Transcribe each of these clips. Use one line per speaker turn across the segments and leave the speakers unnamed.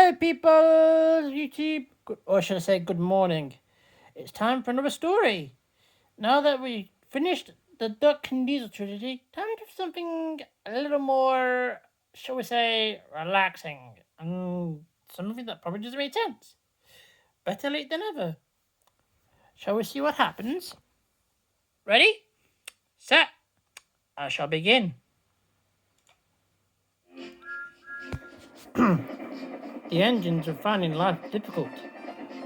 Hello, people, YouTube, or should I say good morning. It's time for another story. Now that we finished the Duck and Diesel trilogy, time to do something a little more, shall we say, relaxing. And something that probably doesn't make sense. Better late than ever. Shall we see what happens? Ready? Set. I shall begin. The engines are finding life difficult.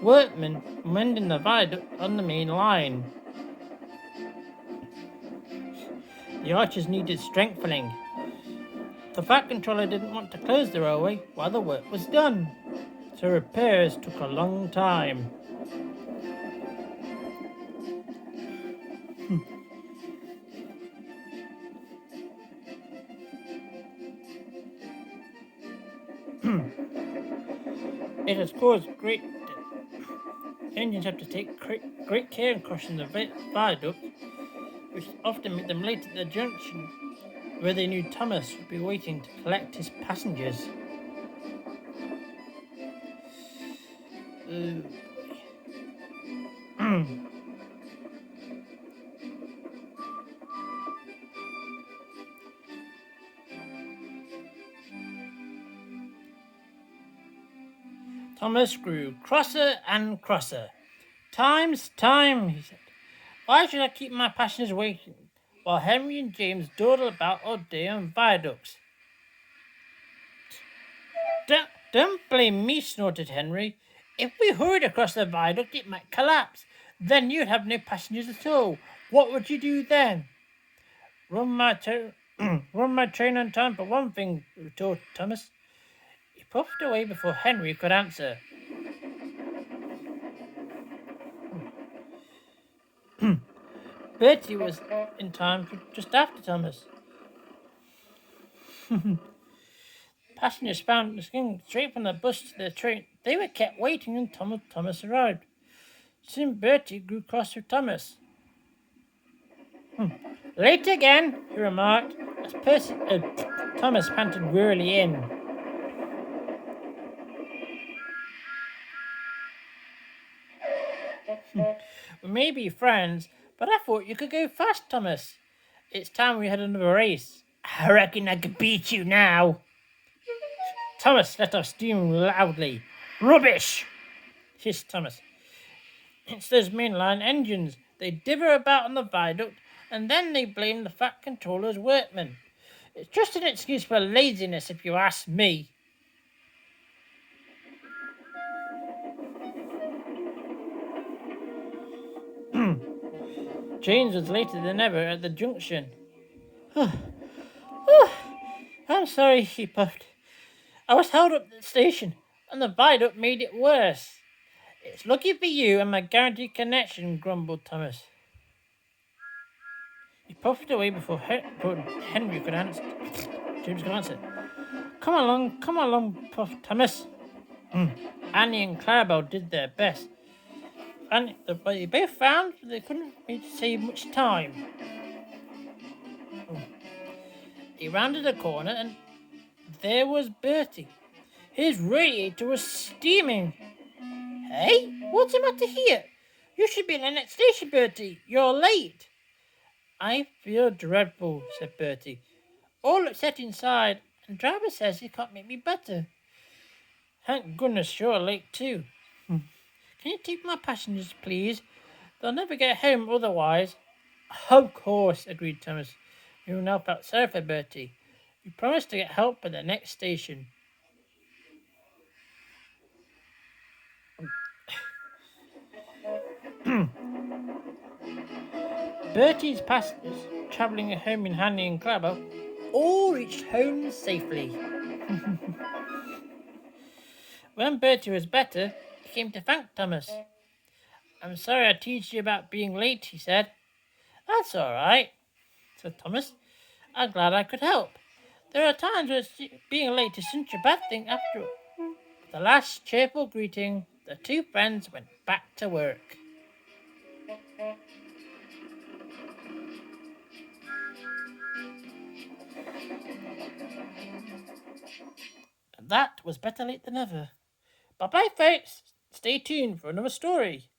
Workmen mending the viaduct on the main line. The arches needed strengthening. The Fat Controller didn't want to close the railway while the work was done, so repairs took a long time. It has caused great engines have to take great care in crossing the viaduct, which often made them late at the junction where they knew Thomas would be waiting to collect his passengers. Thomas grew crosser and crosser. Time's time, he said. Why should I keep my passengers waiting while Henry and James dawdle about all day on viaducts? Don't blame me, snorted Henry. If we hurried across the viaduct, it might collapse. Then you'd have no passengers at all. What would you do then? Run my train on time for one thing, retorted Thomas. He puffed away before Henry could answer. Bertie was in time for just after Thomas. Passengers found the straight from the bus to the train. They were kept waiting until Thomas arrived. Soon Bertie grew cross with Thomas. Late again, he remarked, as Thomas panted wearily in. We may be friends, but I thought you could go fast, Thomas. It's time we had another race. I reckon I could beat you now. Thomas let off steam loudly. Rubbish! Hissed Thomas. It's those mainline engines. They dither about on the viaduct, and then they blame the Fat Controller's workmen. It's just an excuse for laziness, if you ask me. James was later than ever at the junction. I'm sorry, he puffed. I was held up at the station, and the viaduct made it worse. It's lucky for you and my guaranteed connection, grumbled Thomas. He puffed away before Henry could answer. James could answer. Come along, puffed Thomas. Annie and Clarabelle did their best. And they both found they couldn't save much time. He rounded a corner and there was Bertie. His radiator was steaming. Hey, what's the matter here? You should be in the next station, Bertie. You're late. I feel dreadful, said Bertie. All upset inside, and driver says he can't make me better. Thank goodness you're late too. Can you take my passengers, please? They'll never get home otherwise. Of course, agreed Thomas, who now felt sorry for Bertie. He promised to get help at the next station. Bertie's passengers, travelling home in Hanley and Clabber, all reached home safely. When Bertie was better, he came to thank Thomas. I'm sorry I teased you about being late, he said. That's all right, said Thomas. I'm glad I could help. There are times when being late is such a bad thing after all. With the last cheerful greeting, the two friends went back to work. And that was better late than ever. Bye bye, folks. Stay tuned for another story.